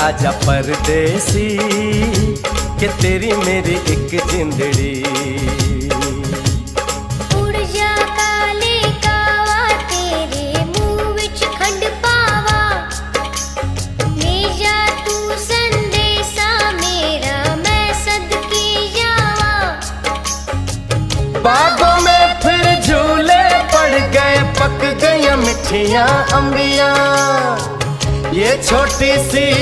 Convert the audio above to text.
आजा परदेसी कि तेरी मेरी एक जिंदड़ी। उड़ जा काले कावा तेरे मुंह विच खंड पावा, ले जा तू संदेशा मेरा मैं सदके जावा। बागों में फिर झूले पड़ गए, पक गई मिठियां अंबियां, ये छोटी सी